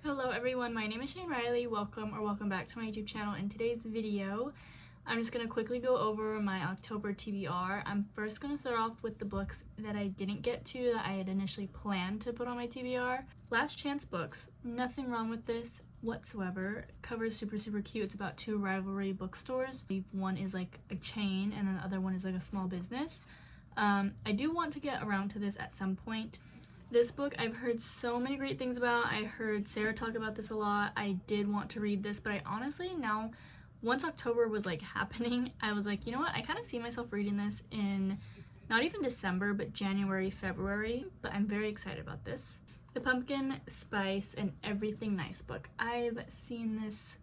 Hello everyone, my name is ShaineRiley. Welcome back to my YouTube channel. In today's video, I'm just going to quickly go over my October TBR. I'm first going to start off with the books that I didn't get to that I had initially planned to put on my TBR. Last Chance books, nothing wrong with this whatsoever. Cover is super cute. It's about two rivalry bookstores. One is like a chain and then the other one is like a small business. I do want to get around to this at some point. This book I've heard so many great things about. I heard Sarah talk about this a lot. I did want to read this, but I honestly now, once October was like happening, I was like, you know what, I kind of see myself reading this in not even December, but January, February, but I'm very excited about this. The Pumpkin Spice and Everything Nice book. I've seen this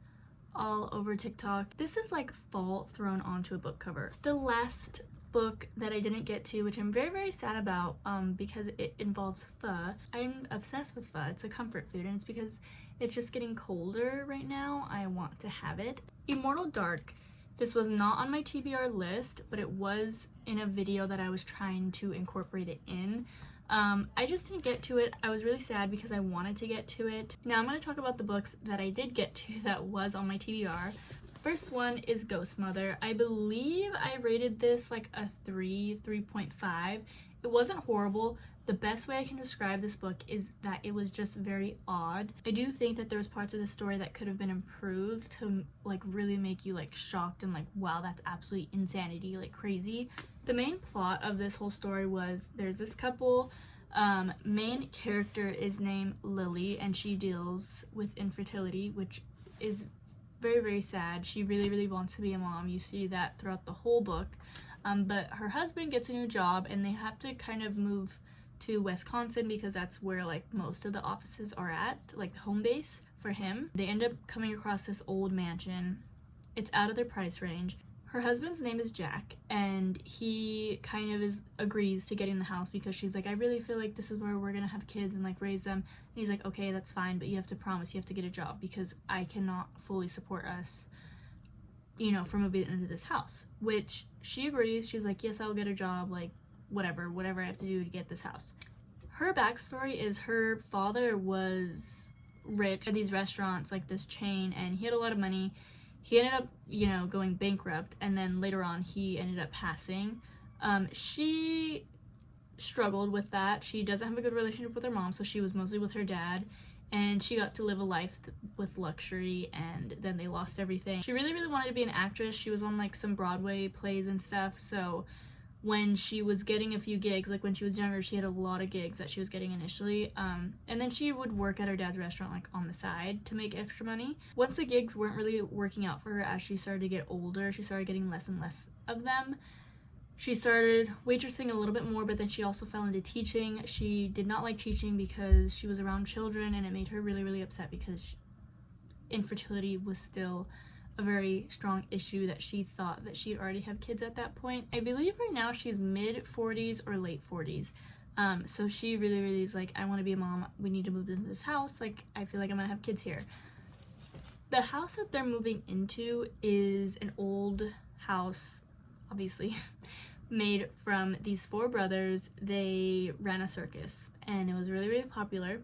all over TikTok. This is like fall thrown onto a book cover. The last book that I didn't get to, which I'm very sad about, because it involves pho. I'm obsessed with pho. It's a comfort food, and it's because it's just getting colder right now. I want to have it. Immortal Dark. This was not on my TBR list, but it was in a video that I was trying to incorporate it in. I just didn't get to it. I was really sad because I wanted to get to it. Now I'm going to talk about the books that I did get to that was on my TBR. First one is Ghost Mother. I believe I rated this like a 3.5. It wasn't horrible. The best way I can describe this book is that it was just very odd. I do think that there was parts of the story that could have been improved to like really make you like shocked and like, wow, that's absolute insanity, like crazy. The main plot of this whole story was there's this couple. Main character is named Lily, and she deals with infertility, which is very sad. She really wants to be a mom. You see that throughout the whole book. But her husband gets a new job and they have to kind of move to Wisconsin because that's where like most of the offices are at, like home base for him. They end up coming across this old mansion. It's out of their price range. Her husband's name is Jack, and he kind of agrees to getting the house because she's like, I really feel like this is where we're gonna have kids and like raise them. And he's like, okay, that's fine, but you have to promise, you have to get a job because I cannot fully support us, you know, from moving into this house. Which she agrees. She's like, yes, I'll get a job, like whatever I have to do to get this house. Her backstory is her father was rich at these restaurants, like this chain, and he had a lot of money. He ended up, you know, going bankrupt, and then later on he ended up passing. She struggled with that. She doesn't have a good relationship with her mom, so she was mostly with her dad, and she got to live a life with luxury, and then they lost everything. She really wanted to be an actress. She was on like some Broadway plays and stuff, so when she was getting a few gigs, like when she was younger, she had a lot of gigs that she was getting initially, and then she would work at her dad's restaurant like on the side to make extra money. Once the gigs weren't really working out for her as she started to get older, she started getting less and less of them. She started waitressing a little bit more, but then she also fell into teaching. She did not like teaching because she was around children, and it made her really upset because infertility was still a very strong issue that she thought that she'd already have kids at that point. I believe right now she's mid 40s or late 40s. So she really is like, I want to be a mom. We need to move into this house. Like, I feel like I'm gonna have kids here. The house that they're moving into is an old house, obviously, made from these four brothers. They ran a circus and it was really popular.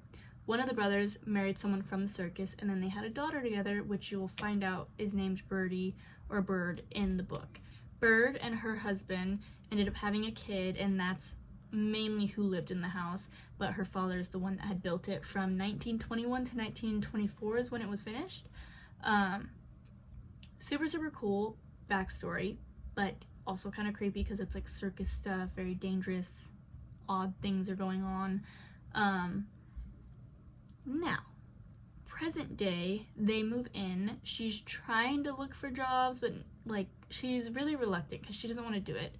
One of the brothers married someone from the circus, and then they had a daughter together, which you'll find out is named Birdie or Bird in the book. Bird and her husband ended up having a kid, and that's mainly who lived in the house, but her father is the one that had built it from 1921 to 1924 is when it was finished. Super cool backstory, but also kind of creepy because it's like circus stuff, very dangerous, odd things are going on. Now, present day, they move in. She's trying to look for jobs, but like she's really reluctant because she doesn't want to do it,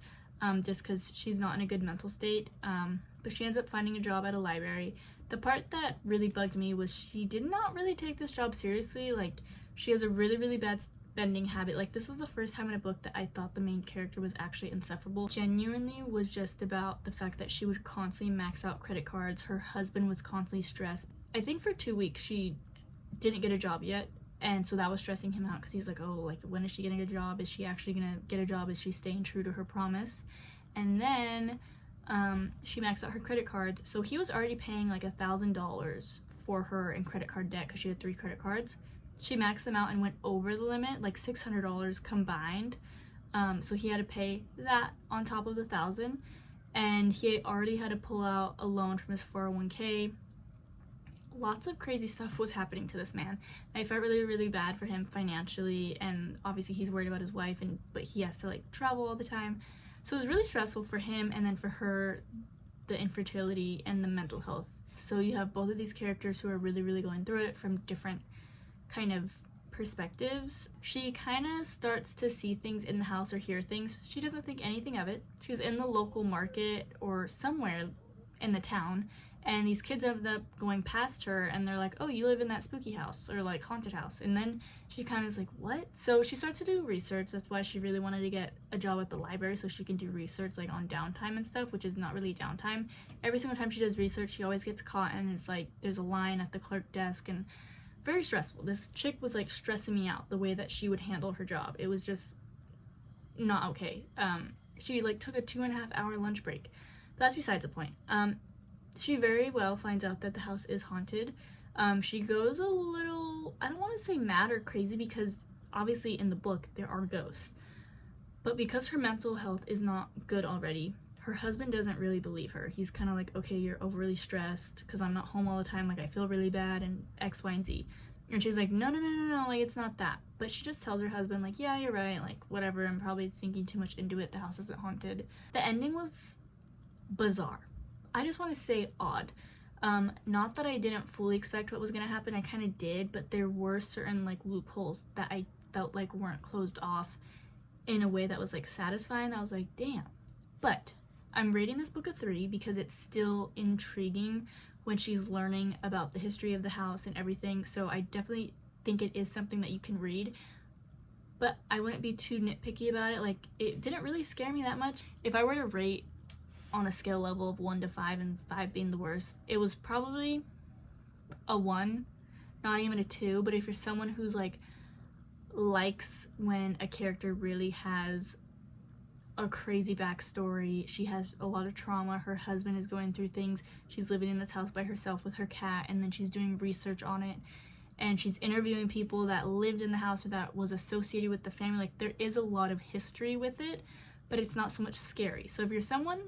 just because she's not in a good mental state. But she ends up finding a job at a library. The part that really bugged me was she did not really take this job seriously. Like, she has a really bad spending habit. Like, this was the first time in a book that I thought the main character was actually insufferable. Genuinely was just about the fact that she would constantly max out credit cards. Her husband was constantly stressed. I think for 2 weeks she didn't get a job yet, and so that was stressing him out because he's like, oh, like, when is she getting a job? Is she actually gonna get a job? Is she staying true to her promise? And then she maxed out her credit cards. So he was already paying like $1,000 for her in credit card debt because she had 3 credit cards. She maxed them out and went over the limit, like $600 combined. So he had to pay that on top of the $1,000, and he already had to pull out a loan from his 401k. Lots of crazy stuff was happening to this man. I felt really, really bad for him financially, and obviously he's worried about his wife, but he has to like travel all the time. So it was really stressful for him, and then for her, the infertility and the mental health. So you have both of these characters who are really, really going through it from different kind of perspectives. She kind of starts to see things in the house or hear things. She doesn't think anything of it. She's in the local market or somewhere in the town, and these kids end up going past her, and they're like, oh, you live in that spooky house or like haunted house. And then she kind of is like, what? So she starts to do research. That's why she really wanted to get a job at the library, so she can do research like on downtime and stuff, which is not really downtime. Every single time she does research, she always gets caught, and it's like there's a line at the clerk desk, and very stressful. This chick was like stressing me out, the way that she would handle her job. It was just not okay. She like took a 2.5-hour lunch break. But that's besides the point. She very well finds out that the house is haunted. She goes a little, I don't want to say mad or crazy, because obviously in the book there are ghosts. But because her mental health is not good already, her husband doesn't really believe her. He's kind of like, okay, you're overly stressed because I'm not home all the time, like I feel really bad and X, Y, and Z. And she's like, no, like it's not that. But she just tells her husband like, yeah, you're right, like whatever, I'm probably thinking too much into it, the house isn't haunted. The ending was bizarre. I just want to say odd. Not that I didn't fully expect what was going to happen, I kind of did, but there were certain like loopholes that I felt like weren't closed off in a way that was like satisfying. I was like, damn. But I'm rating this book a 3 because it's still intriguing when she's learning about the history of the house and everything, so I definitely think it is something that you can read. But I wouldn't be too nitpicky about it. Like, it didn't really scare me that much. If I were to rate on a scale level of 1 to 5, and 5 being the worst, it was probably a 1, not even a 2. But if you're someone who's like likes when a character really has a crazy backstory, she has a lot of trauma, her husband is going through things, she's living in this house by herself with her cat, and then she's doing research on it, and she's interviewing people that lived in the house or that was associated with the family, like there is a lot of history with it, but it's not so much scary. So if you're someone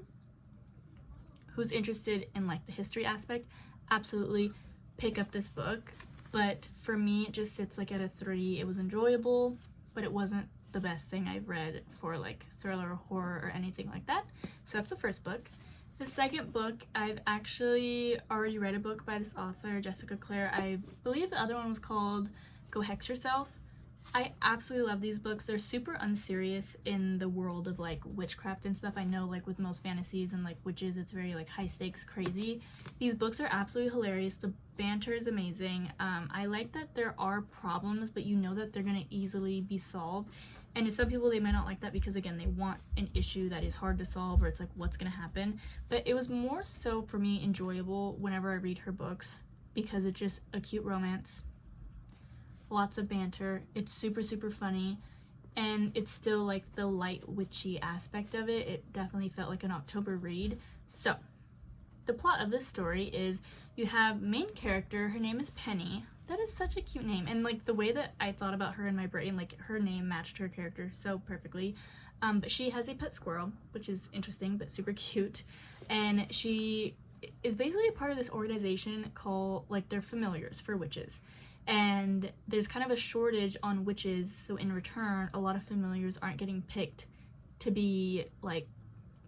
who's interested in like the history aspect, absolutely pick up this book. But for me, it just sits like at a 3. It was enjoyable, but it wasn't the best thing I've read for like thriller or horror or anything like that. So that's the first book. The second book, I've actually already read a book by this author, Jessica Clare. I believe the other one was called Go Hex Yourself. I absolutely love these books. They're super unserious in the world of like witchcraft and stuff. I know like with most fantasies and like witches, it's very like high stakes, crazy. These books are absolutely hilarious. The banter is amazing. I like that there are problems, but you know that they're gonna easily be solved. And to some people, they might not like that because again, they want an issue that is hard to solve, or it's like what's gonna happen. But it was more so for me enjoyable whenever I read her books because it's just a cute romance. Lots of banter, it's super funny, and it's still like the light witchy aspect of it. It definitely felt like an October read. So the plot of this story is you have main character, her name is Penny. That is such a cute name, and like the way that I thought about her in my brain, like her name matched her character so perfectly. But she has a pet squirrel, which is interesting but super cute, and she is basically a part of this organization called, like, they're familiars for witches. And there's kind of a shortage on witches, so in return, a lot of familiars aren't getting picked to be, like,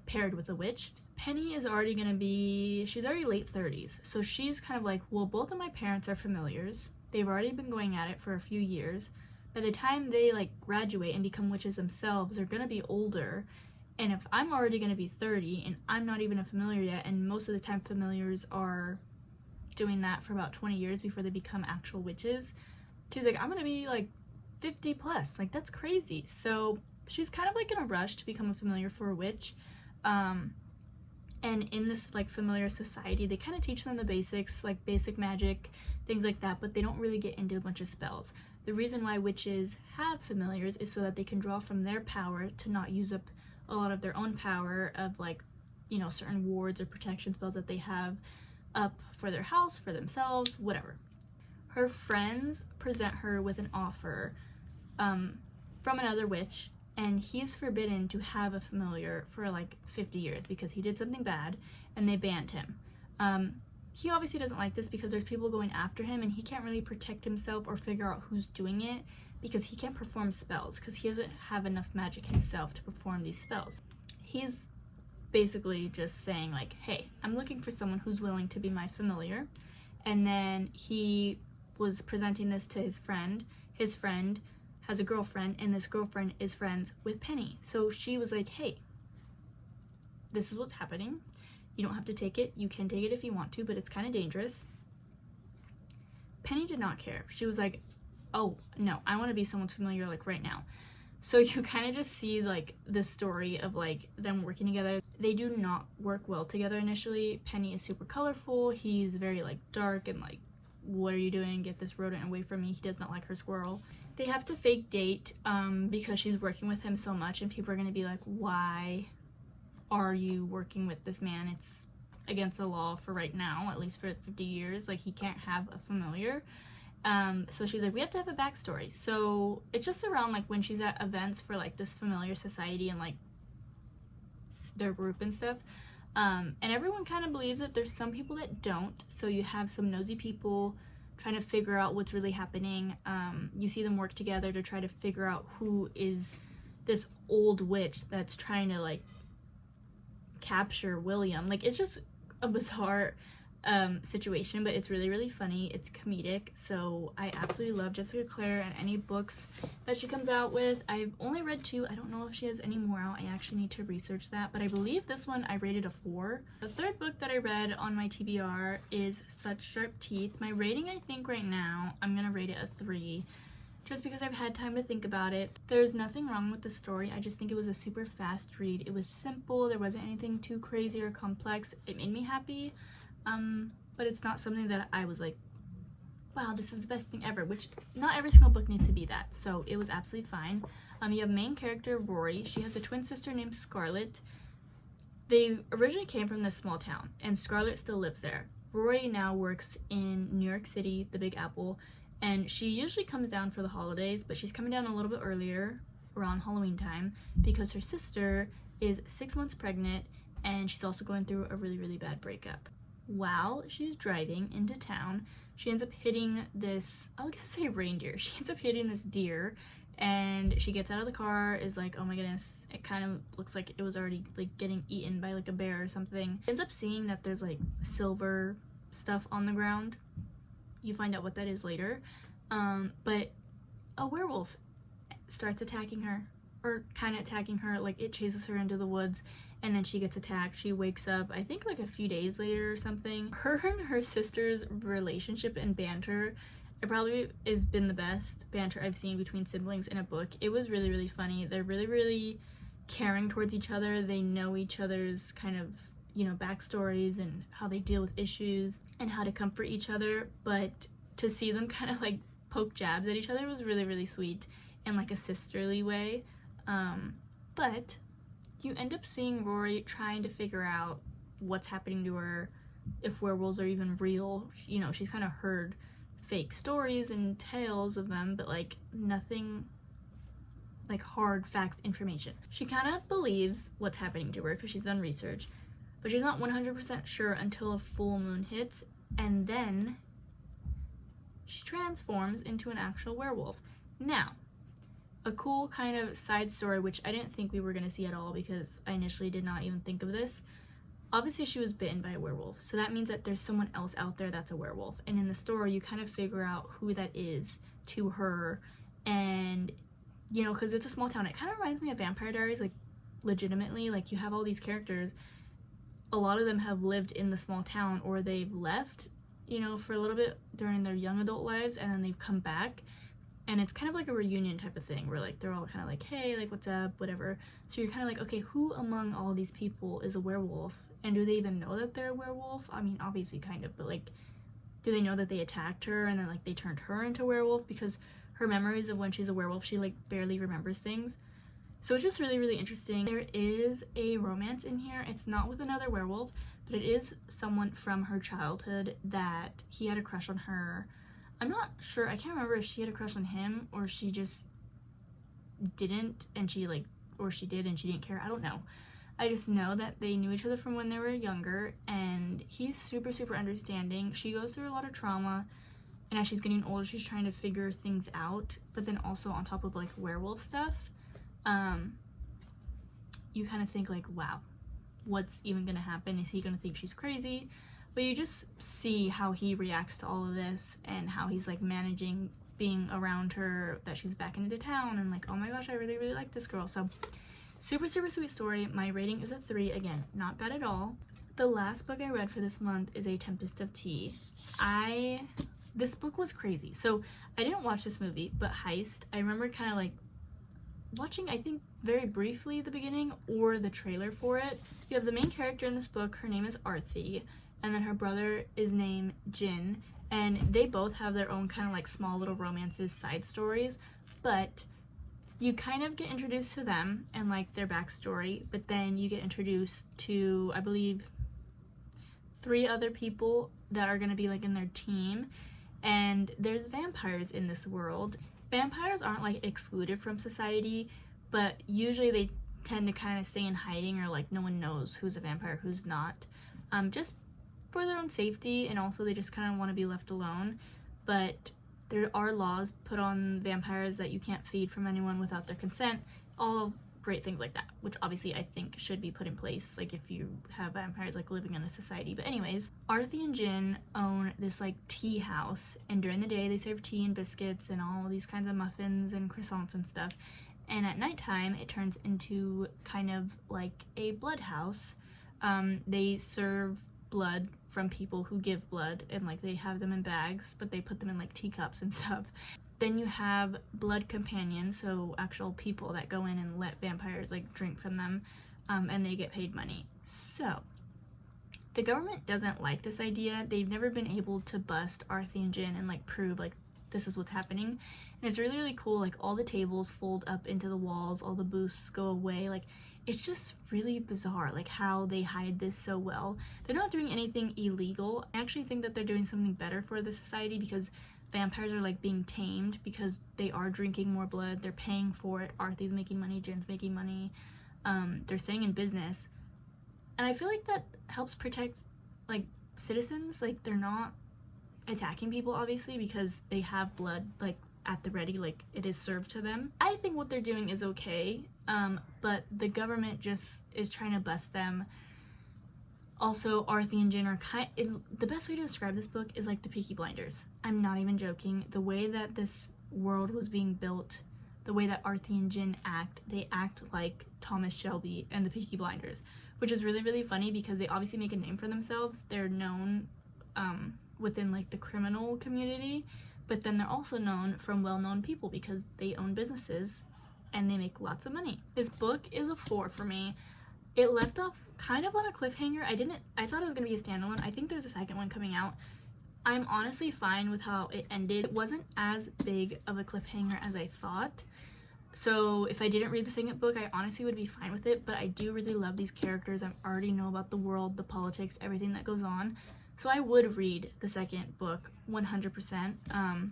paired with a witch. Penny is already gonna be, she's already late 30s, so she's kind of like, well, both of my parents are familiars. They've already been going at it for a few years. By the time they, like, graduate and become witches themselves, they're gonna be older. And if I'm already gonna be 30 and I'm not even a familiar yet, and most of the time familiars are doing that for about 20 years before they become actual witches, she's like, I'm gonna be like 50 plus, like that's crazy. So she's kind of like in a rush to become a familiar for a witch, and in this like familiar society they kind of teach them the basics, like basic magic, things like that, but they don't really get into a bunch of spells. The reason why witches have familiars is so that they can draw from their power to not use up a lot of their own power of like you know, certain wards or protection spells that they have up for their house, for themselves, whatever. Her friends present her with an offer from another witch, and he's forbidden to have a familiar for like 50 years because he did something bad and they banned him. He obviously doesn't like this because there's people going after him and he can't really protect himself or figure out who's doing it because he can't perform spells because he doesn't have enough magic himself to perform these spells. He's basically just saying like, hey, I'm looking for someone who's willing to be my familiar. And then he was presenting this to his friend. His friend has a girlfriend, and this girlfriend is friends with Penny. So she was like, hey, this is what's happening. You don't have to take it. You can take it if you want to, but it's kind of dangerous. Penny did not care. She was like, oh, no, I want to be someone's familiar, like, right now. So you kind of just see, like, the story of, like, them working together. They do not work well together initially. Penny is super colorful. He's very, like, dark and, like, what are you doing? Get this rodent away from me. He does not like her squirrel. They have to fake date because she's working with him so much, and people are going to be like, why are you working with this man? It's against the law for right now, at least for 50 years. Like, he can't have a familiar. So she's like, we have to have a backstory. So it's just around, like, when she's at events for, like, this familiar society and, like, their group and stuff. And everyone kind of believes it. There's some people that don't. So you have some nosy people trying to figure out what's really happening. You see them work together to try to figure out who is this old witch that's trying to, like, capture William. Like, it's just a bizarre situation, but it's really, really funny. It's comedic, so I absolutely love Jessica Clare and any books that she comes out with. I've only read 2. I don't know if she has any more out. I actually need to research that, but I believe this one I rated a 4. The third book that I read on my TBR is Such Sharp Teeth. My rating, I think right now, I'm gonna rate it a 3. Just because I've had time to think about it. There's nothing wrong with the story. I just think it was a super fast read. It was simple. There wasn't anything too crazy or complex. It made me happy. But it's not something that I was like, wow, this is the best thing ever, which not every single book needs to be that. So it was absolutely fine. You have main character Rory. She has a twin sister named Scarlett. They originally came from this small town, and Scarlett still lives there. Rory now works in New York City, the Big Apple, and she usually comes down for the holidays, but she's coming down a little bit earlier, around Halloween time, because her sister is 6 months pregnant, and she's also going through a really, really bad breakup. While she's driving into town, she ends up hitting this, I was gonna say reindeer, she ends up hitting this deer, and she gets out of the car, is like, oh my goodness, it kind of looks like it was already like getting eaten by like a bear or something. Ends up seeing that there's like silver stuff on the ground. You find out what that is later, but a werewolf starts attacking her, or kind of attacking her. Like, it chases her into the woods, and then she gets attacked. She wakes up, I think, like a few days later or something. Her and her sister's relationship and banter, it probably has been the best banter I've seen between siblings in a book. It was really, really funny. They're really, really caring towards each other. They know each other's kind of, you know, backstories and how they deal with issues and how to comfort each other. But to see them kind of like poke jabs at each other was really, really sweet in like a sisterly way. But you end up seeing Rory trying to figure out what's happening to her, if werewolves are even real. You know, she's kind of heard fake stories and tales of them, but like nothing like hard facts information. She kind of believes what's happening to her because she's done research, but she's not 100% sure until a full moon hits, and then she transforms into an actual werewolf. Now, a cool kind of side story, which I didn't think we were going to see at all because I initially did not even think of this. Obviously, she was bitten by a werewolf, so that means that there's someone else out there that's a werewolf. And in the story, you kind of figure out who that is to her. And, you know, because it's a small town, it kind of reminds me of Vampire Diaries, like, legitimately. Like, you have all these characters. A lot of them have lived in the small town, or they've left, you know, for a little bit during their young adult lives, and then they've come back. And it's kind of like a reunion type of thing where, like, they're all kind of like, hey, like, what's up, whatever. So you're kind of like, okay, who among all these people is a werewolf? And do they even know that they're a werewolf? I mean, obviously kind of, but, like, do they know that they attacked her and then, like, they turned her into a werewolf? Because her memories of when she's a werewolf, she, like, barely remembers things. So it's just really, really interesting. There is a romance in here. It's not with another werewolf, but it is someone from her childhood that he had a crush on her. I'm not sure, I can't remember if she had a crush on him or she just didn't and she like, or she did and she didn't care. I don't know. I just know that they knew each other from when they were younger, and he's super, super understanding. She goes through a lot of trauma, and as she's getting older, she's trying to figure things out, but then also on top of like werewolf stuff, you kind of think like, wow, what's even gonna happen? Is he gonna think she's crazy? But you just see how he reacts to all of this and how he's like managing being around her, that she's back into town, and like, oh my gosh, I really, really like this girl. So super, super sweet story. My rating is a 3. Again, not bad at all. The last book I read for this month is A Tempest of Tea. This book was crazy. So I didn't watch this movie, but Heist, I remember kind of like watching, I think very briefly the beginning or the trailer for it. You have the main character in this book, her name is Arthi, and then her brother is named Jin, and they both have their own kind of like small little romances, side stories, but you kind of get introduced to them and like their backstory, but then you get introduced to, I believe, 3 other people that are going to be like in their team, and there's vampires in this world. Vampires aren't like excluded from society, but usually they tend to kind of stay in hiding, or like no one knows who's a vampire, who's not, just for their own safety, and also they just kind of want to be left alone. But there are laws put on vampires that you can't feed from anyone without their consent, all great things like that, which obviously I think should be put in place, like if you have vampires like living in a society. But anyways, Arthi and Jin own this like tea house, and during the day they serve tea and biscuits and all these kinds of muffins and croissants and stuff, and at nighttime it turns into kind of like a blood house. They serve blood from people who give blood, and like they have them in bags, but they put them in like teacups and stuff. Then you have blood companions, so actual people that go in and let vampires like drink from them, and they get paid money. So the government doesn't like this idea. They've never been able to bust Arthi and Jin and like prove like this is what's happening, and it's really, really cool. Like all the tables fold up into the walls, all the booths go away. Like it's just really bizarre like how they hide this so well. They're not doing anything illegal. I actually think that they're doing something better for the society, because vampires are like being tamed because they are drinking more blood, they're paying for it. Arthi's making money, Jin's making money, they're staying in business, and I feel like that helps protect like citizens. Like they're not attacking people obviously because they have blood like at the ready, like it is served to them. I think what they're doing is okay, but the government just is trying to bust them. Also, Arthi and Jin are the best way to describe this book is like the Peaky Blinders. I'm not even joking. The way that this world was being built, the way that Arthi and Jin act, they act like Thomas Shelby and the Peaky Blinders, which is really, really funny because they obviously make a name for themselves. They're known within like the criminal community, but then they're also known from well-known people because they own businesses and they make lots of money. This book is a 4 for me. It left off kind of on a cliffhanger. I thought it was going to be a standalone. I think there's a second one coming out. I'm honestly fine with how it ended. It wasn't as big of a cliffhanger as I thought. So if I didn't read the second book, I honestly would be fine with it, but I do really love these characters. I already know about the world, the politics, everything that goes on. So I would read the second book 100%.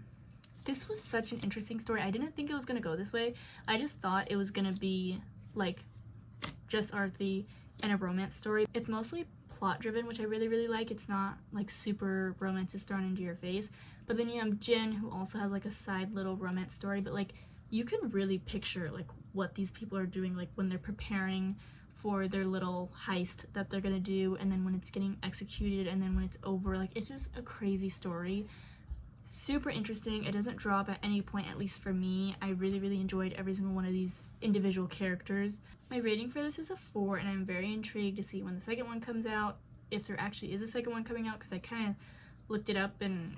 This was such an interesting story. I didn't think it was going to go this way. I just thought it was going to be like just Arthi and a romance story. It's mostly plot driven, which I really, really like. It's not like super romance is thrown into your face, but then you have Jin, who also has like a side little romance story, but like you can really picture like what these people are doing, like when they're preparing for their little heist that they're gonna do, and then when it's getting executed, and then when it's over. Like it's just a crazy story. Super interesting. It doesn't drop at any point, at least for me. I really, really enjoyed every single one of these individual characters. My rating for this is a 4, and I'm very intrigued to see when the second one comes out, if there actually is a second one coming out, because I kind of looked it up and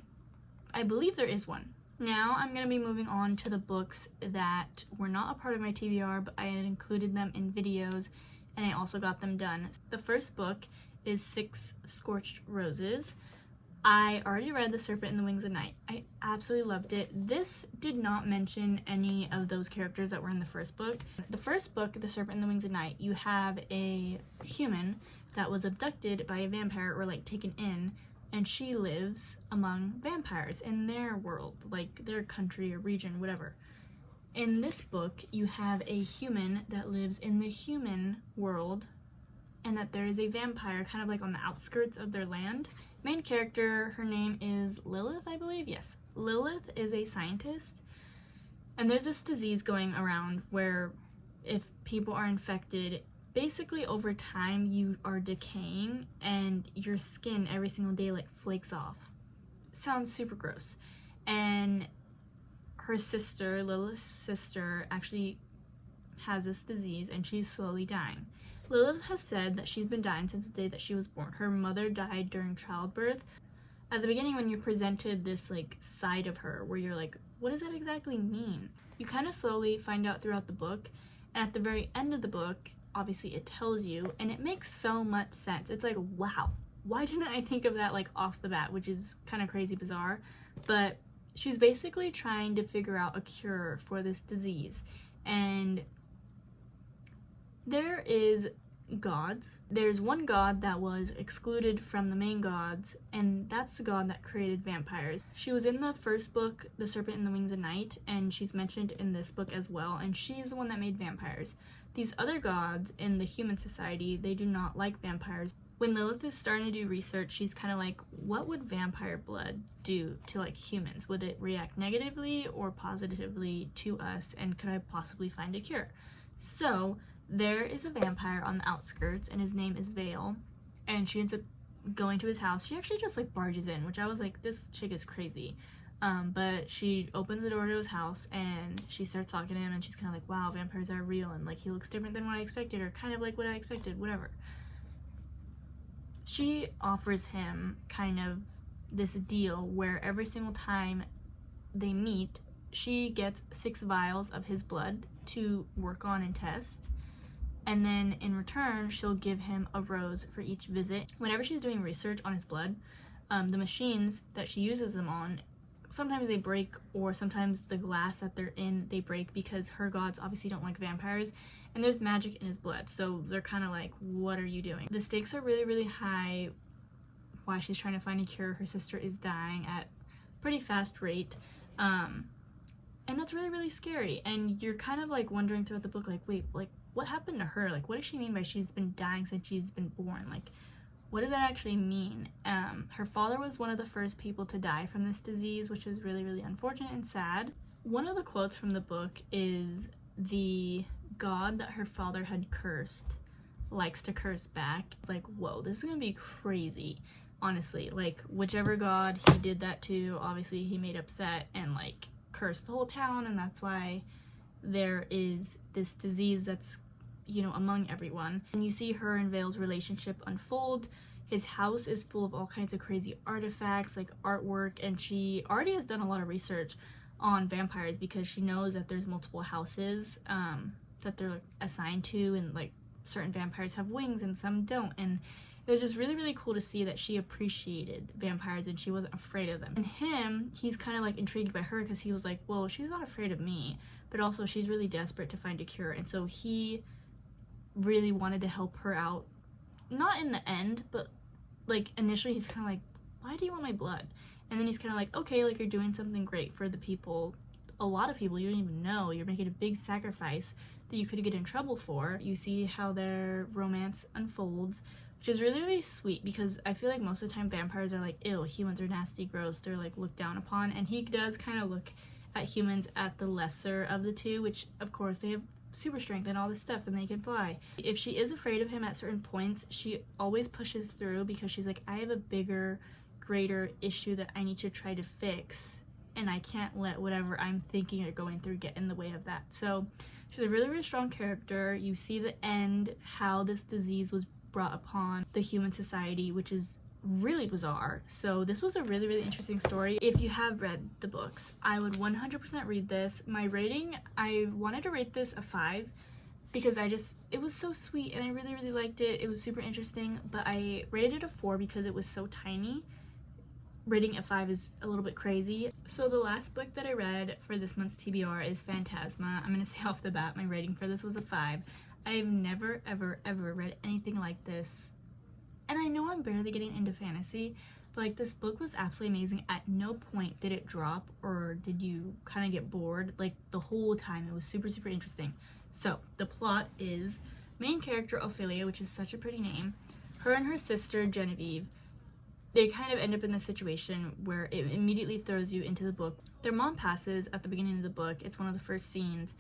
I believe there is one. Now I'm going to be moving on to the books that were not a part of my TBR, but I had included them in videos, and I also got them done. The first book is 6 Scorched Roses. I already read The Serpent and the Wings of Night. I absolutely loved it. This did not mention any of those characters that were in the first book. The first book, The Serpent and the Wings of Night, you have a human that was abducted by a vampire, or like taken in, and she lives among vampires in their world, like their country or region, whatever. In this book, you have a human that lives in the human world, and that there is a vampire kind of like on the outskirts of their land. Main character, her name is Lilith, I believe. Yes. Lilith is a scientist, and there's this disease going around where if people are infected, basically over time you are decaying and your skin every single day like flakes off. Sounds super gross. And her sister, Lilith's sister, actually has this disease and she's slowly dying. Lilith has said that she's been dying since the day that she was born. Her mother died during childbirth. At the beginning, when you're presented this like side of her where you're like, what does that exactly mean? You kind of slowly find out throughout the book, and at the very end of the book, obviously it tells you, and it makes so much sense. It's like, wow, why didn't I think of that like off the bat, which is kind of crazy bizarre. But she's basically trying to figure out a cure for this disease, and there is gods. There's one god that was excluded from the main gods, and that's the god that created vampires. She was in the first book, The Serpent and the Wings of Night, and she's mentioned in this book as well, and she's the one that made vampires. These other gods in the human society, they do not like vampires. When Lilith is starting to do research, she's kind of like, what would vampire blood do to like humans? Would it react negatively or positively to us, and could I possibly find a cure? So there is a vampire on the outskirts, and his name is Vale, and she ends up going to his house. She actually just like barges in, which I was like, this chick is crazy. But she opens the door to his house and she starts talking to him, and she's kind of like, wow, vampires are real, and like he looks different than what I expected, or kind of like what I expected, whatever. She offers him kind of this deal where every single time they meet, she gets 6 vials of his blood to work on and test. And then in return, she'll give him a rose for each visit. Whenever she's doing research on his blood, the machines that she uses them on, sometimes they break, or sometimes the glass that they're in, they break, because her gods obviously don't like vampires, and there's magic in his blood. So they're kind of like, what are you doing? The stakes are really, really high while she's trying to find a cure. Her sister is dying at a pretty fast rate. And that's really, really scary. And you're kind of like wondering throughout the book, like, wait, like, what happened to her? Like, what does she mean by she's been dying since she's been born? Like, what does that actually mean? Her father was one of the first people to die from this disease, which is really, really unfortunate and sad. One of the quotes from the book is, the god that her father had cursed likes to curse back. It's like, whoa, this is gonna be crazy. Honestly, like, whichever god he did that to, obviously he made upset and like cursed the whole town, and that's why there is this disease that's, you know, among everyone. And you see her and Vale's relationship unfold. His house is full of all kinds of crazy artifacts, like artwork, and she already has done a lot of research on vampires because she knows that there's multiple houses that they're like assigned to, and like certain vampires have wings and some don't. And it was just really, really cool to see that she appreciated vampires and she wasn't afraid of them. And him, he's kind of like intrigued by her because he was like, well, she's not afraid of me, but also she's really desperate to find a cure. And so he really wanted to help her out. Not in the end, but like initially he's kind of like, why do you want my blood? And then he's kind of like, okay, like you're doing something great for the people, a lot of people you don't even know. You're making a big sacrifice that you could get in trouble for. You see how their romance unfolds, which is really, really sweet, because I feel like most of the time vampires are like, ew, humans are nasty, gross, they're like looked down upon, and he does kind of look at humans at the lesser of the two, which of course they have super strength and all this stuff and they can fly. If she is afraid of him at certain points, she always pushes through because she's like, I have a bigger, greater issue that I need to try to fix, and I can't let whatever I'm thinking or going through get in the way of that. So she's a really, really strong character. You see the end, how this disease was brought upon the human society, which is really bizarre. So this was a really, really interesting story. If you have read the books, I would 100% read this. My rating, I wanted to rate this a 5 because it was so sweet and I really, really liked it. It was super interesting, but I rated it a 4 because it was so tiny. rating at 5 is a little bit crazy. So the last book that I read for this month's TBR is Phantasma. I'm gonna say off the bat, my rating for this was a 5. I've never ever read anything like this, and I know I'm barely getting into fantasy, but like, this book was absolutely amazing. At no point did it drop or did you kind of get bored. Like, the whole time it was super interesting. So the plot is, main character Ophelia, which is such a pretty name, her and her sister Genevieve, they kind of end up in this situation where it immediately throws you into the book. Their mom passes at the beginning of the book. It's one of the first scenes,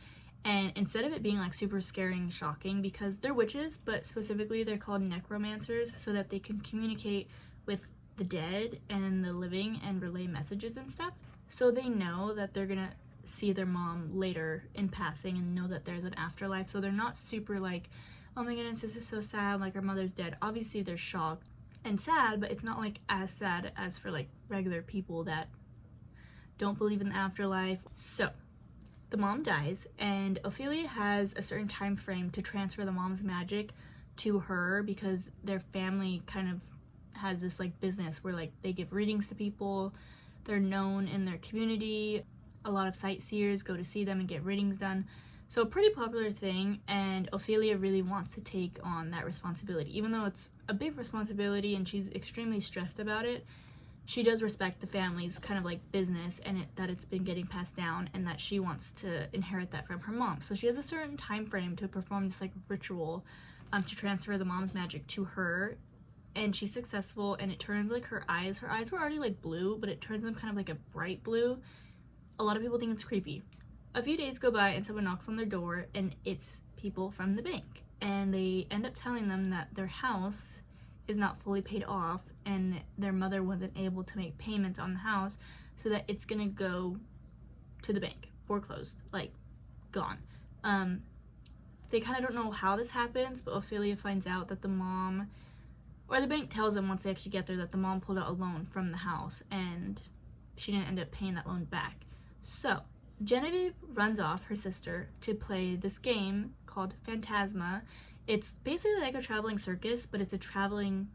and instead of it being like super scary and shocking, because they're witches, but specifically they're called necromancers, so that they can communicate with the dead and the living and relay messages and stuff. So they know that they're gonna see their mom later in passing and know that there's an afterlife. So they're not super like, oh my goodness, this is so sad, like our mother's dead. Obviously they're shocked and sad, but it's not like as sad as for like regular people that don't believe in the afterlife. So the mom dies, and Ophelia has a certain time frame to transfer the mom's magic to her, because their family kind of has this like business where like they give readings to people. They're known in their community. A lot of sightseers go to see them and get readings done. So a pretty popular thing, and Ophelia really wants to take on that responsibility. Even though it's a big responsibility and she's extremely stressed about it, she does respect the family's kind of like business and that it's been getting passed down, and that she wants to inherit that from her mom. So she has a certain time frame to perform this like ritual to transfer the mom's magic to her, and she's successful, and it turns like her eyes were already like blue, but it turns them kind of like a bright blue. A lot of people think it's creepy. A few days go by and someone knocks on their door, and it's people from the bank, and they end up telling them that their house is not fully paid off and their mother wasn't able to make payments on the house, so that it's gonna go to the bank, foreclosed, like gone. They kind of don't know how this happens, but Ophelia finds out that the mom, or the bank tells them once they actually get there, that the mom pulled out a loan from the house and she didn't end up paying that loan back. So Genevieve runs off, her sister, to play this game called Phantasma. It's basically like a traveling circus, but it's a traveling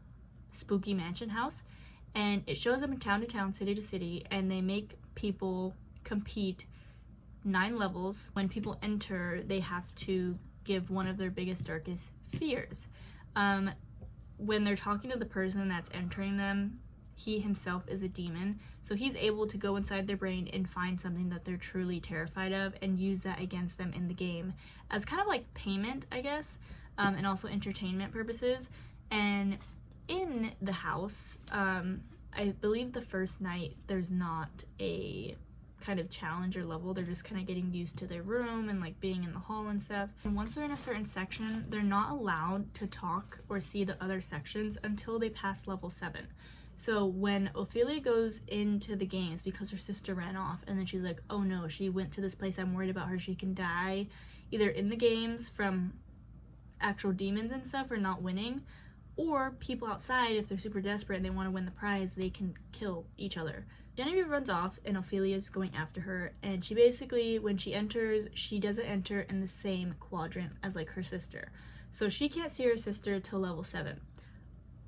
spooky mansion house, and it shows up in town to town, city to city, and they make people compete 9 levels. When people enter, they have to give one of their biggest, darkest fears. When they're talking to the person that's entering them, he himself is a demon, so he's able to go inside their brain and find something that they're truly terrified of and use that against them in the game as kind of like payment, I guess, and also entertainment purposes. And in the house, I believe the first night there's not a kind of challenge or level. They're just kind of getting used to their room and like being in the hall and stuff. And once they're in a certain section, they're not allowed to talk or see the other sections until they pass level 7. So when Ophelia goes into the games, because her sister ran off, and then she's like, oh no, she went to this place, I'm worried about her, she can die either in the games from actual demons and stuff or not winning, or people outside, if they're super desperate and they want to win the prize, they can kill each other. Genevieve runs off and Ophelia's going after her, and she basically, when she enters, she doesn't enter in the same quadrant as like her sister. So she can't see her sister till level 7.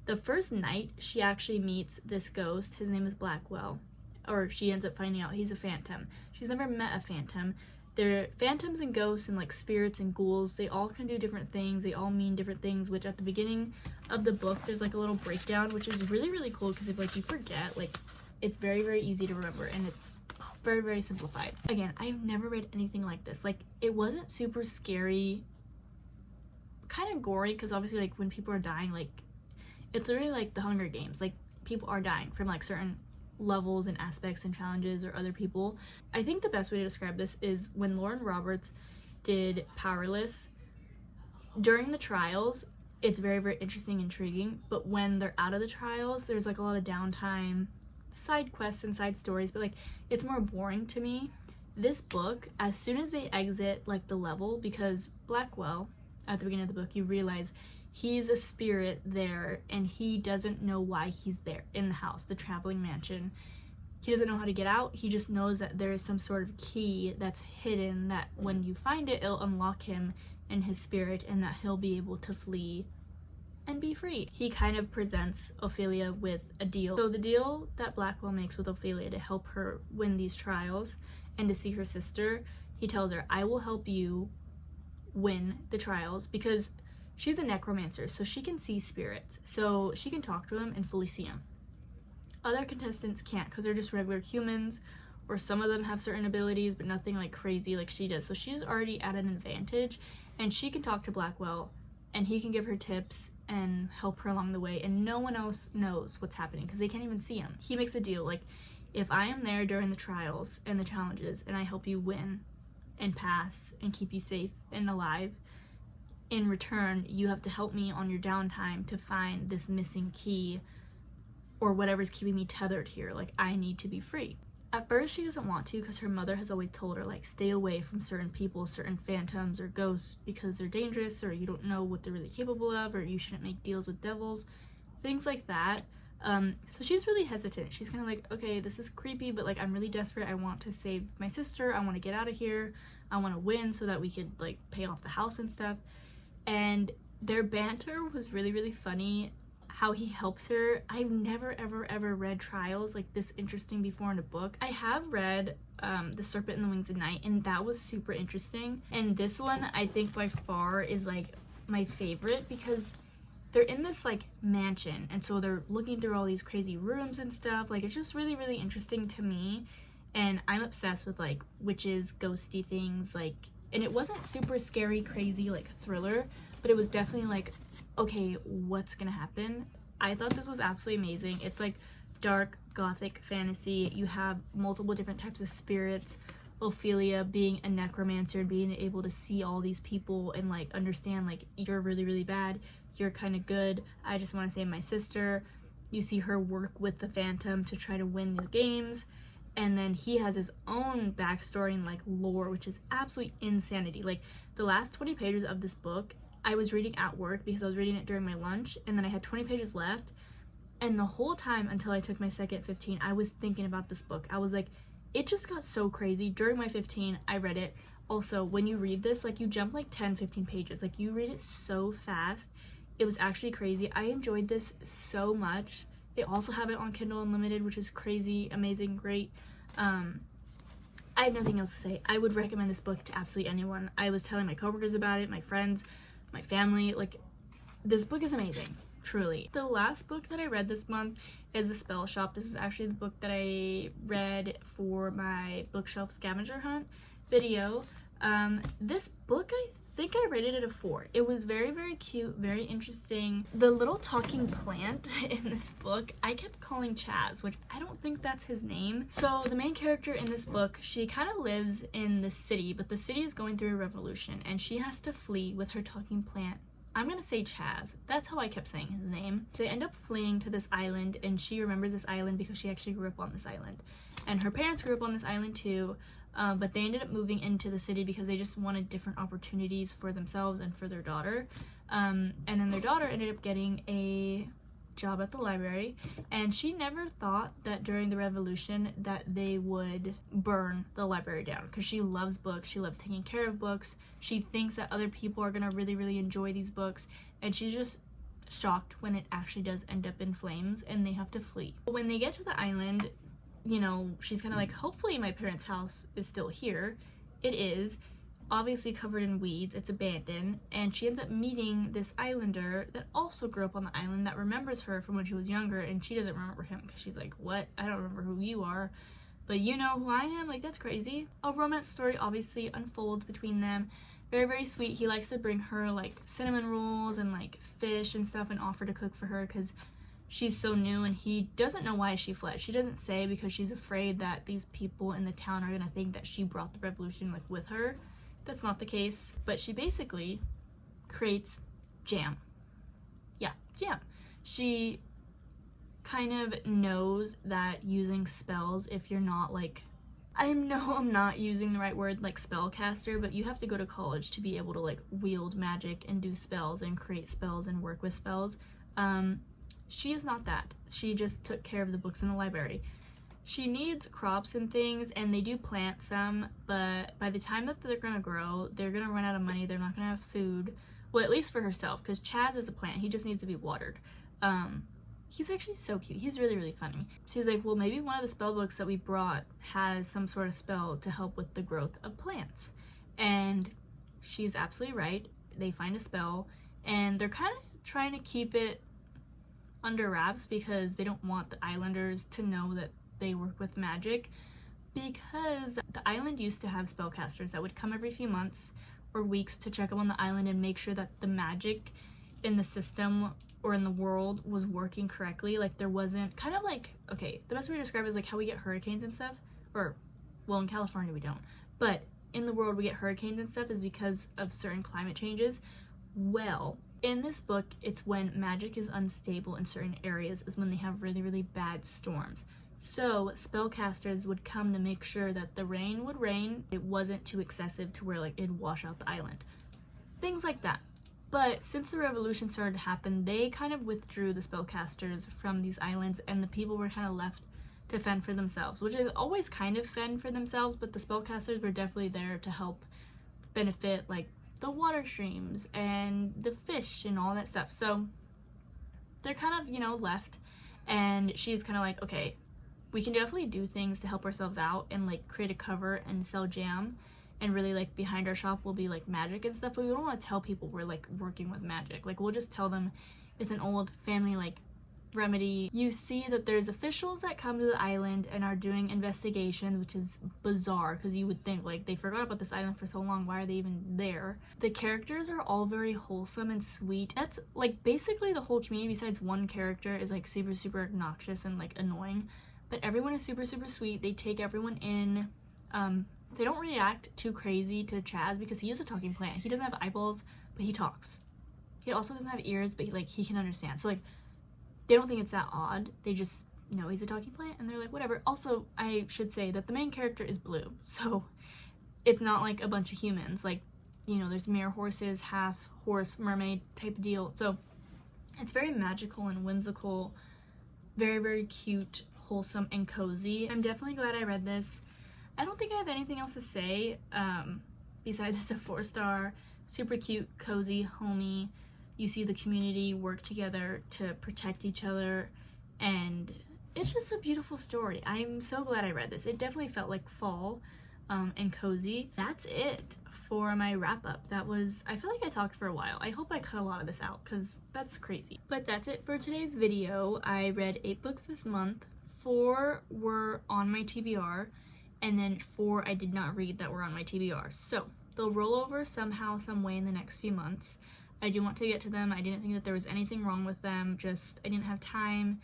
The first night, she actually meets this ghost. His name is Blackwell, or she ends up finding out he's a phantom. She's never met a phantom. They're phantoms and ghosts and like spirits and ghouls. They all can do different things. They all mean different things, which at the beginning of the book, there's like a little breakdown, which is really cool, because if like you forget, like it's very easy to remember, and it's very simplified. Again, I've never read anything like this. Like, it wasn't super scary, kind of gory, because obviously like when people are dying, like it's literally like the Hunger Games. Like, people are dying from like certain levels and aspects and challenges or other people. I think the best way to describe this is when Lauren Roberts did Powerless. During the trials, it's very interesting, intriguing, but when they're out of the trials, there's like a lot of downtime, side quests and side stories, but like it's more boring to me. This book, as soon as they exit like the level, because Blackwell, at the beginning of the book, you realize he's a spirit there, and he doesn't know why he's there in the house, the traveling mansion. He doesn't know how to get out. He just knows that there is some sort of key that's hidden, that when you find it, it'll unlock him and his spirit, and that he'll be able to flee and be free. He kind of presents Ophelia with a deal. So the deal that Blackwell makes with Ophelia to help her win these trials and to see her sister, he tells her, I will help you win the trials, because she's a necromancer, so she can see spirits. So she can talk to them and fully see them. Other contestants can't because they're just regular humans, or some of them have certain abilities but nothing like crazy like she does. So she's already at an advantage, and she can talk to Blackwell and he can give her tips and help her along the way, and no one else knows what's happening because they can't even see him. He makes a deal, like, if I am there during the trials and the challenges and I help you win and pass and keep you safe and alive, in return you have to help me on your downtime to find this missing key or whatever's keeping me tethered here. Like, I need to be free. At first she doesn't want to because her mother has always told her, like, stay away from certain people, certain phantoms or ghosts, because they're dangerous, or you don't know what they're really capable of, or you shouldn't make deals with devils, things like that. So she's really hesitant. She's kind of like, okay, this is creepy, but like, I'm really desperate. I want to save my sister. I want to get out of here. I want to win so that we could like pay off the house and stuff. And their banter was really, really funny. How he helps her. I've never ever read trials like this interesting before in a book. I have read The Serpent and the Wings of Night, and that was super interesting. And this one I think by far is like my favorite, because they're in this like mansion, and so they're looking through all these crazy rooms and stuff. Like, it's just really, really interesting to me, and I'm obsessed with like witches, ghosty things, like, and it wasn't super scary, crazy like thriller, but it was definitely like, okay, what's gonna happen? I thought this was absolutely amazing. It's like dark gothic fantasy. You have multiple different types of spirits. Ophelia being a necromancer, being able to see all these people and like understand, like, you're really, really bad, you're kind of good, I just want to save my sister. You see her work with the Phantom to try to win the games, and then he has his own backstory and like lore, which is absolute insanity. Like, the last 20 pages of this book I was reading at work because I was reading it during my lunch, and then I had 20 pages left, and the whole time until I took my second 15 I was thinking about this book. I was like, it just got so crazy. During my 15 I read it. Also, when you read this, like, you jump like 10-15 pages, like, you read it so fast. It was actually crazy. I enjoyed this so much. They also have it on Kindle Unlimited, which is crazy, amazing, great. I have nothing else to say. I would recommend this book to absolutely anyone. I was telling my coworkers about it, my friends, my family. Like, this book is amazing, truly. The last book that I read this month is The Spell Shop. This is actually the book that I read for my bookshelf scavenger hunt video. This book, I think I rated it a 4. It was very, very cute, very interesting. The little talking plant in this book, I kept calling Chaz, which I don't think that's his name. So the main character in this book, she kind of lives in the city, but the city is going through a revolution, and she has to flee with her talking plant. I'm gonna say Chaz. That's how I kept saying his name. They end up fleeing to this island, and she remembers this island because she actually grew up on this island. And her parents grew up on this island too, but they ended up moving into the city because they just wanted different opportunities for themselves and for their daughter. And then their daughter ended up getting a job at the library, and she never thought that during the revolution that they would burn the library down, because she loves books, she loves taking care of books, she thinks that other people are gonna really, really enjoy these books, and she's just shocked when it actually does end up in flames and they have to flee. When they get to the island, you know, she's kind of like, hopefully my parents' house is still here. It is. Obviously covered in weeds, it's abandoned, and she ends up meeting this islander that also grew up on the island that remembers her from when she was younger, and she doesn't remember him because she's like, what? I don't remember who you are, but you know who I am? Like, that's crazy. A romance story obviously unfolds between them. Very, very sweet. He likes to bring her like cinnamon rolls and like fish and stuff and offer to cook for her because she's so new, and he doesn't know why she fled. She doesn't say, because she's afraid that these people in the town are gonna think that she brought the revolution like with her. That's not the case, but she basically creates jam. Yeah, jam. She kind of knows that using spells, if you're not like, I know I'm not using the right word, like spellcaster, but you have to go to college to be able to like wield magic and do spells and create spells and work with spells. She is not that. She just took care of the books in the library. She needs crops and things, and they do plant some, but by the time that they're gonna grow, they're gonna run out of money, they're not gonna have food, Well, at least for herself, because Chaz is a plant. He just needs to be watered. He's actually so cute. He's really, really funny. She's like, well, maybe one of the spell books that we brought has some sort of spell to help with the growth of plants. And she's absolutely right. They find a spell, and they're kind of trying to keep it under wraps because they don't want the islanders to know that they work with magic, because the island used to have spellcasters that would come every few months or weeks to check up on the island and make sure that the magic in the system or in the world was working correctly. Like, there wasn't, kind of like, okay, the best way to describe it is like how we get hurricanes and stuff, or, well, in California we don't, but in the world we get hurricanes and stuff is because of certain climate changes. Well, in this book, it's when magic is unstable in certain areas is when they have really, really bad storms. So spellcasters would come to make sure that the rain would rain, it wasn't too excessive to where like it'd wash out the island. Things like that. But since the revolution started to happen, they kind of withdrew the spellcasters from these islands, and the people were kind of left to fend for themselves, which is always kind of fend for themselves, but the spellcasters were definitely there to help benefit like the water streams and the fish and all that stuff. So they're kind of, you know, left, and she's kind of like, okay, we can definitely do things to help ourselves out and like create a cover and sell jam, and really like behind our shop will be like magic and stuff, but we don't want to tell people we're like working with magic. Like, we'll just tell them it's an old family like remedy. You see that there's officials that come to the island and are doing investigations, which is bizarre because you would think like they forgot about this island for so long, why are they even there? The characters are all very wholesome and sweet. That's like basically the whole community, besides one character is like super, super obnoxious and like annoying, but everyone is super, super sweet. They take everyone in. They don't react too crazy to Chaz because he is a talking plant. He doesn't have eyeballs, but he talks. He also doesn't have ears, but he can understand. So like, they don't think it's that odd. They just know he's a talking plant, and they're like, whatever. Also, I should say that the main character is blue, so it's not like a bunch of humans. Like, you know, there's mirror horses, half horse, mermaid type of deal. So it's very magical and whimsical, very, very cute, wholesome, and cozy. I'm definitely glad I read this. I don't think I have anything else to say, besides it's a 4-star, super cute, cozy, homey. You see the community work together to protect each other, and it's just a beautiful story. I'm so glad I read this. It definitely felt like fall, and cozy. That's it for my wrap-up. I feel like I talked for a while. I hope I cut a lot of this out, because that's crazy. But that's it for today's video. I read 8 books this month. 4 were on my TBR, and then 4 I did not read that were on my TBR. So they'll roll over somehow, some way in the next few months. I do want to get to them. I didn't think that there was anything wrong with them, just I didn't have time,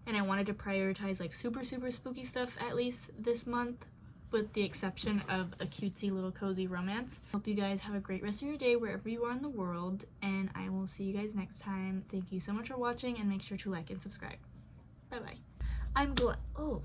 and I wanted to prioritize like super, super spooky stuff at least this month, with the exception of a cutesy little cozy romance. Hope you guys have a great rest of your day wherever you are in the world, and I will see you guys next time. Thank you so much for watching, and make sure to like and subscribe. Bye bye. I'm glad. Oh.